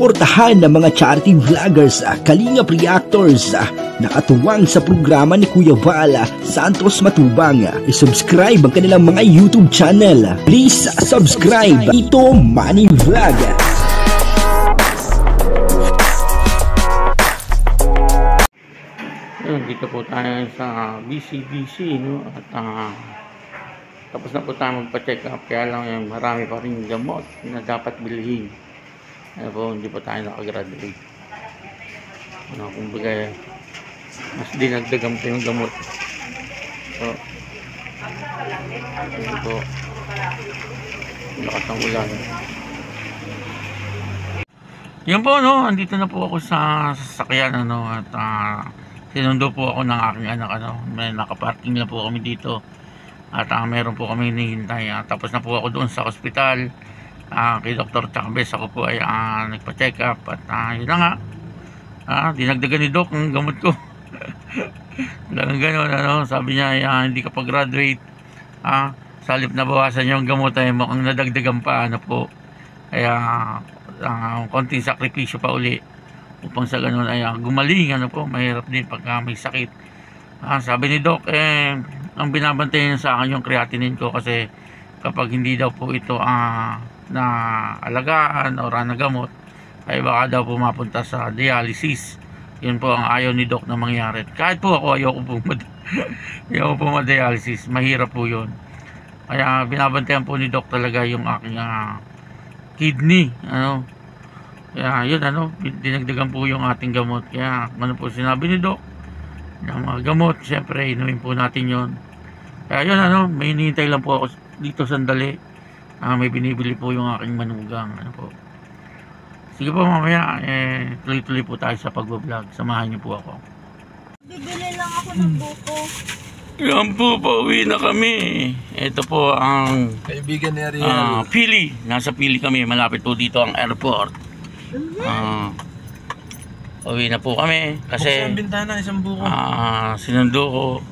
suportahan ng mga charity vloggers, kalingap reactors, nakatuwang sa programa ni Kuya Val Santos Matubang. I-subscribe ang kanilang mga YouTube channel. Please subscribe. Ito Manny Vlog. Dito po tayo sa BCBC, no? At tapos na po tayo magpa-check up, kaya lang marami pa rin gamot na dapat bilhin. Po, hindi po tayo nakagraduate. Kumbaga mas dinagdagan po yung gamot. So ito po, lakas ng ulan. Yan po, no? Andito na po ako sa sasakyan, ano? At sinundo po ako ng aking anak, ano? May nakaparking na po kami dito. At meron po kami hinihintay. Tapos na po ako doon sa ospital. Kay Dr. Chacbes ako po ay nagpa-check up. At yun na nga. Dinagdagan ni Doc ang gamot ko. Talagang gano'n, ano? Sabi niya hindi ka pa-graduate. Sa halip na bawasan yung gamot ay mukhang nadagdagan pa, ano po. Kaya konting sakripisyo pa uli upang sa gano'n ay gumaling, ano po. Mahirap din pagka may sakit. Sabi ni Doc, ang binabantayan sa akin yung creatinine ko, kasi kapag hindi daw po ito na alagaan o na gamot, ay baka daw pumapunta sa dialysis. Yun po ang ayaw ni Doc na mangyari. Kahit po ako ayaw ko po ma-dialysis, mahirap po yun. Kaya binabantayan po ni Doc talaga yung aking kidney, ano. Kaya yun, ano, dinagdagan po yung ating gamot. Kaya ano po sinabi ni Doc, ng mga gamot, syempre inumin po natin yon. Kaya yun, ano, may hinihintay lang po ako dito sandali. May binibili po yung aking manugang, ano po. Sige po, mamaya tuloy-tuloy po tayo sa pag-vlog. Samahan niyo po ako. Bibili lang ako ng buko. Yan po, pauwi na kami. Ito po ang kaibigan ni Ariel. Pili. Nasa Pili kami, malapit po dito ang airport. Uwi na po kami kasi buksan bintana, isang buko.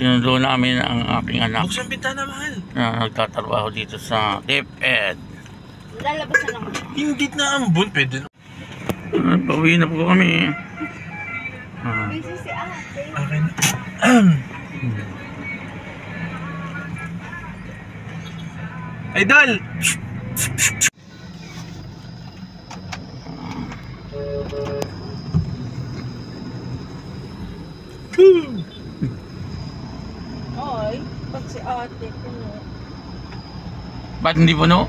Sinundo namin ang aking anak. Buksan bintana, mahal. Na nagtatrabaho dito sa DepEd. Lalabas na lang. Hindi na ambon, pwede na. Pauwi na po kami. Busy si ate. Okay na. Idol! Ay, pag si ate puno. Ba't hindi puno?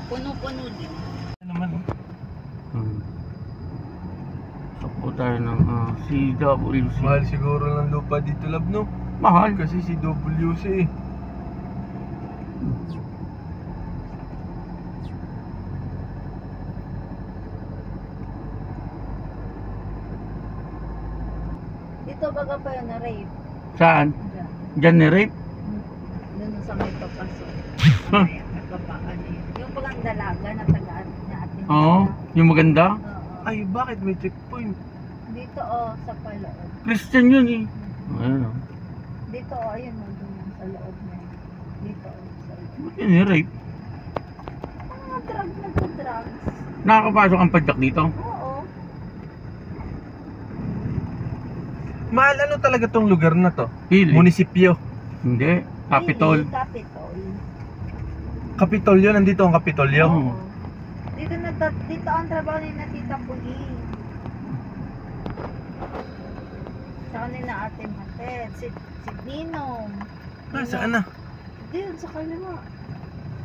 Puno-puno din. Naman. So po tayo ng CWC. Mahal siguro ng lupa dito, lab, no? Mahal. Kasi si WC. Dito baga pa yun na rape. Saan? Diyan ni Rape? Doon sa may papasok. Huh? Nagpapaan yun. Yung bagang dalaga na tagaan na atin. Oo, yung maganda. Oo. Ay, bakit may checkpoint? Dito sa paloob. Christian yun eh. Ayun o. Dito ayun doon sa loob niya. Dito sa loob. Ba't yun ni Rape? Mga nagpa-drugs. Nakakapasok ang padyak dito? Oo. Mahal, ano talaga tong lugar na to? Pili. Munisipyo. Hindi. Capitol. Hindi, Capitol. Kapitolyo, nandito ang Kapitolyo. Oo. Dito ang trabaho ni na Tita Puli. Sa kanila ate Matet, si Ninong. Saan na? Dito sa kanila.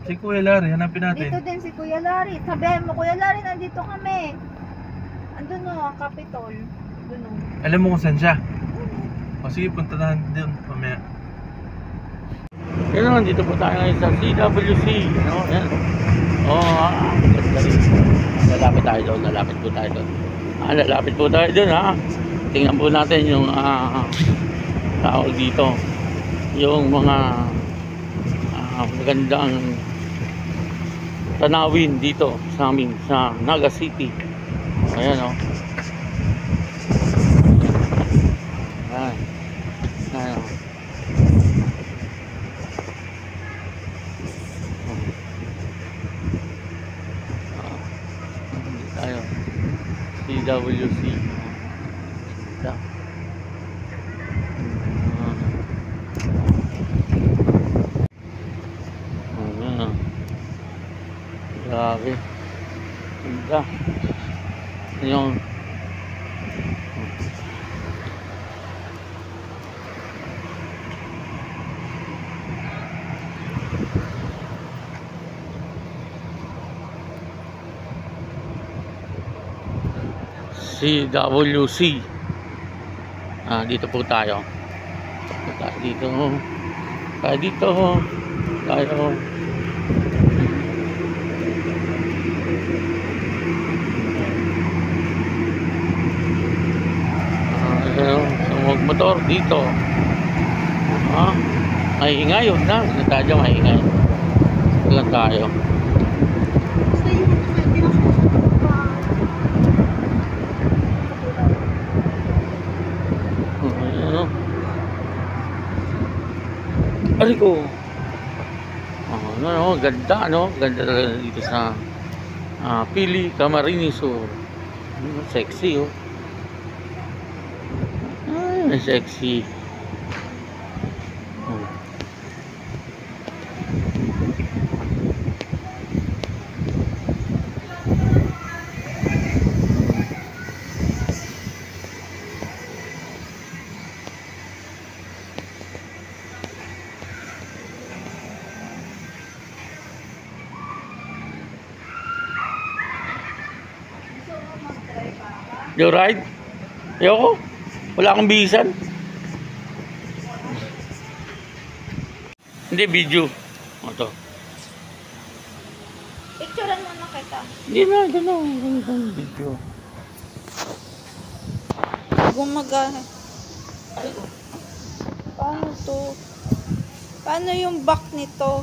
Si Kuya Larry, hanapin natin. Dito din si Kuya Larry. Sabihin mo, Kuya Larry, nandito kami. Andun o, Capitol. Doon o. Alam mo kung saan siya? O sige, punta na doon. Pamaya. Yan naman, dito po tayo ngayon sa CWC. Ano? Yan. Lalapit tayo doon. Lalapit po tayo doon. Lalapit po tayo doon, ha. Tingnan po natin yung tawag dito. Yung mga magandang tanawin dito sa amin sa Naga City. Ayan o. Ayan. Ayan o. Ayun. CWC. Ito. Ayan. Grabe. Ganda. Yung CWC. Dito po tayo. Dito. Dito. Tayo. Motor dito. Maingay yun na. Tayo maingay. Ito lang tayo. Ari ko. Ganda, no? Ganda talaga dito sa Pili, Camarines Sur. Sexy, oh. Sexy. You ride? Ayoko. Wala akong bihisan. Hindi, video. Ito. Picturean mo na kita. Hindi na, gano'n. Video. Gumagana. Paano to? Paano yung back nito?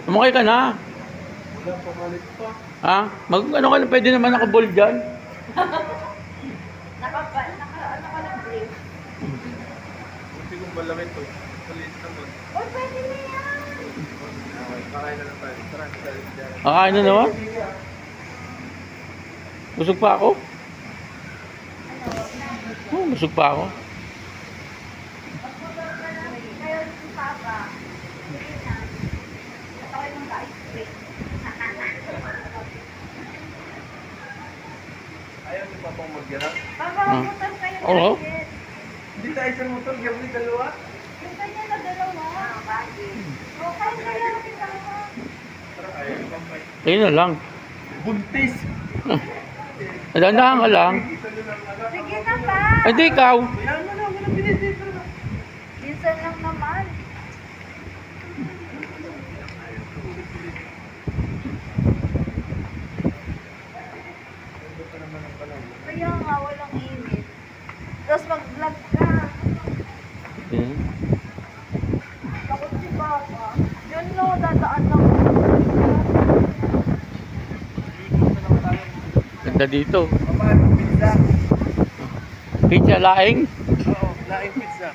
Sumakay ka na. Ha? Ano ka na, pwede naman naka-ball dyan. Ano ka lang break? Hindi kong malamit to. Palit naman. Oh, pwede na yan. Kakain na lang tayo. Tara, Kakain na naman? Busog pa ako? Busog pa ako. Ngayon si Papa. Sige na. Ito kayo ng ice cream. ayaw ni Papang mag-gara. Papa, magputan kayo. Oo. Hindi tayo sa motor, gawin dalawa. Yung kanya na dalawa. Bakit? O, kahit kaya natin dalawa. Tara, ayaw ni Papay. Ayun na lang. Buntis! Dandahan ka lang. Sige na pa. Ay, di ikaw. Kaya mo na, walang binidito na. Minsan lang naman. Kaya nga, walang init. Tapos mag-vlog ka. Takot si Papa. Yun no, dadaan lang. Ganda dito. Paano pizza? Pizza laing. Oo, laing pizza.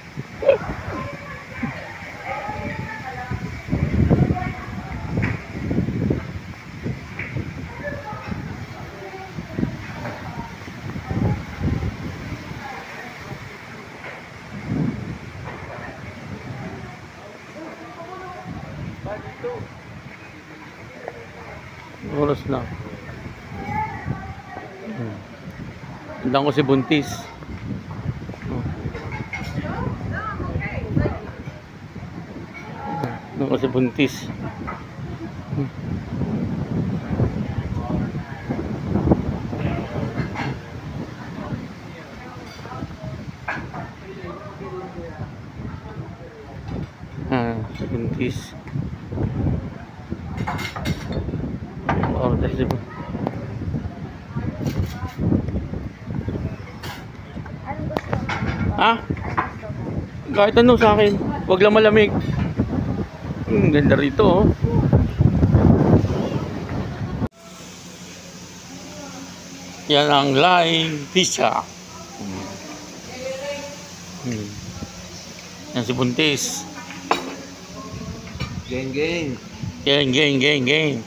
Oras na. Tandaan ko si Buntis. Nung kasi buntis. Buntis. Order si Anong gusto mo? Ha? Anong gusto mo? Kahit ano sa akin. Huwag lang malamig. Ganda rito oh. Yan ang Flying Pizza. Yan si Buntis. Geng, geng. Gang.